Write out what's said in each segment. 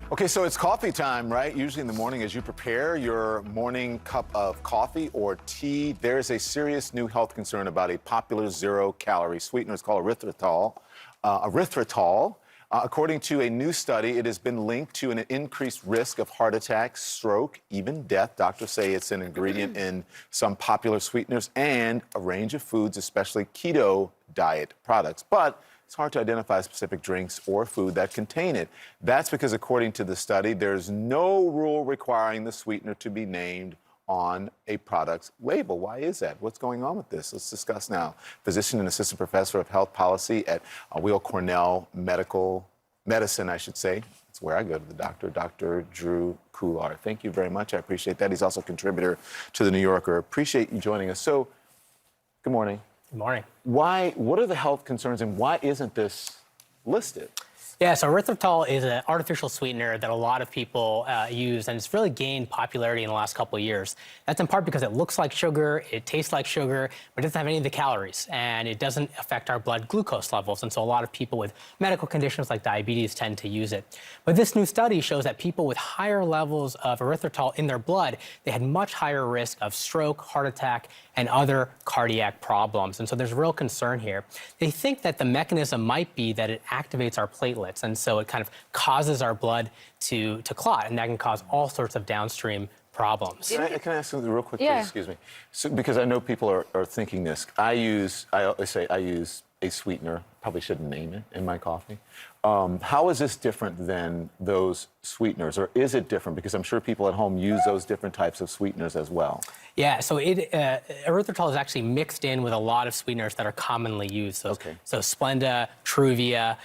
Okay, so it's coffee time, right? Usually in the morning as you prepare your morning cup of coffee or tea, there's a serious new health concern about a popular zero-calorie sweetener. It's called erythritol. According to a new study, it has been linked to an increased risk of heart attack, stroke, even death. Doctors say it's an ingredient in some popular sweeteners and a range of foods, especially keto diet products. But it's hard to identify specific drinks or food that contain it. That's because, according to the study, there's no rule requiring the sweetener to be named on a product's label. Why is that? What's going on with this? Let's discuss now. Physician and assistant professor of health policy at Weill Cornell Medicine, I should say. That's where I go to the doctor, Dr. Drew Kular. Thank you very much. I appreciate that. He's also a contributor to The New Yorker. Appreciate you joining us. So, good morning. Good morning. What are the health concerns and why isn't this listed? Yeah, so erythritol is an artificial sweetener that a lot of people use, and it's really gained popularity in the last couple of years. That's in part because it looks like sugar, it tastes like sugar, but it doesn't have any of the calories, and it doesn't affect our blood glucose levels. And so a lot of people with medical conditions like diabetes tend to use it. But this new study shows that people with higher levels of erythritol in their blood, they had much higher risk of stroke, heart attack, and other cardiac problems. And so there's real concern here. They think that the mechanism might be that it activates our platelets. And so it kind of causes our blood to clot, and that can cause all sorts of downstream problems. Can I ask something real quick, Yeah. please? Excuse me. So, because I know people are thinking this. I always say I use a sweetener. Probably shouldn't name it in my coffee. How is this different than those sweeteners, or is it different? Because I'm sure people at home use those different types of sweeteners as well. Yeah, so erythritol is actually mixed in with a lot of sweeteners that are commonly used. So, Okay. so Splenda, Truvia,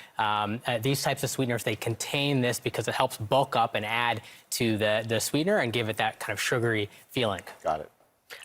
these types of sweeteners, they contain this because it helps bulk up and add to the sweetener and give it that kind of sugary feeling. Got it.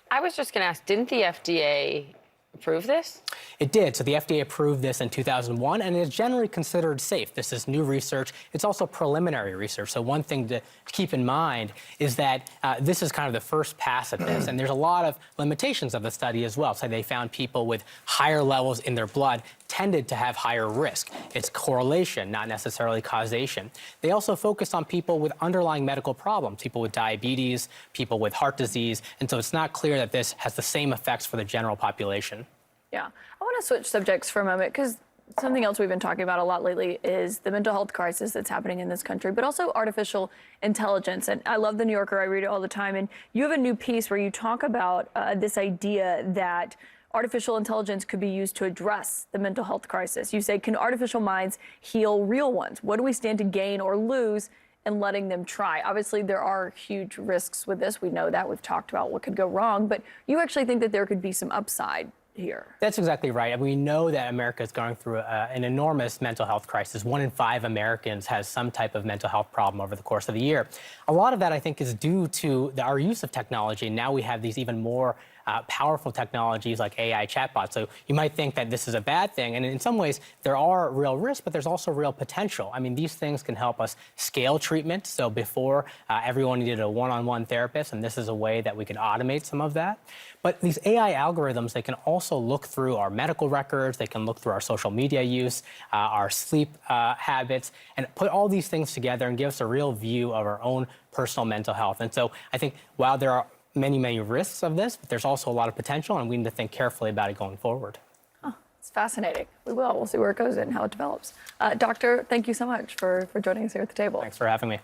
I was just going to ask, didn't the FDA approve this? It did. So the FDA approved this in 2001, and it's generally considered safe. This is new research. It's also preliminary research. So one thing to keep in mind is that this is kind of the first pass at this, and there's a lot of limitations of the study as well. So they found people with higher levels in their blood tended to have higher risk. It's correlation, not necessarily causation. They also focused on people with underlying medical problems, people with diabetes, people with heart disease, and so it's not clear that this has the same effects for the general population. Yeah, I want to switch subjects for a moment because something else we've been talking about a lot lately is the mental health crisis that's happening in this country, but also artificial intelligence. And I love The New Yorker. I read it all the time. And you have a new piece where you talk about this idea that artificial intelligence could be used to address the mental health crisis. You say, can artificial minds heal real ones? What do we stand to gain or lose in letting them try? Obviously, there are huge risks with this. We know that. We've talked about what could go wrong. But you actually think that there could be some upside here. That's exactly right. And we know that America is going through an enormous mental health crisis. 1 in 5 Americans has some type of mental health problem over the course of the year. A lot of that, I think, is due to our use of technology. Now we have these even more powerful technologies like AI chatbots. So you might think that this is a bad thing. And in some ways, there are real risks, but there's also real potential. I mean, these things can help us scale treatment. So before, everyone needed a one-on-one therapist, and this is a way that we can automate some of that. But these AI algorithms, they can also look through our medical records. They can look through our social media use, our sleep habits, and put all these things together and give us a real view of our own personal mental health. And so I think while there are many, many risks of this, but there's also a lot of potential, and we need to think carefully about it going forward. Oh, it's fascinating. We will. We'll see where it goes and how it develops. Doctor, thank you so much for joining us here at the table. Thanks for having me.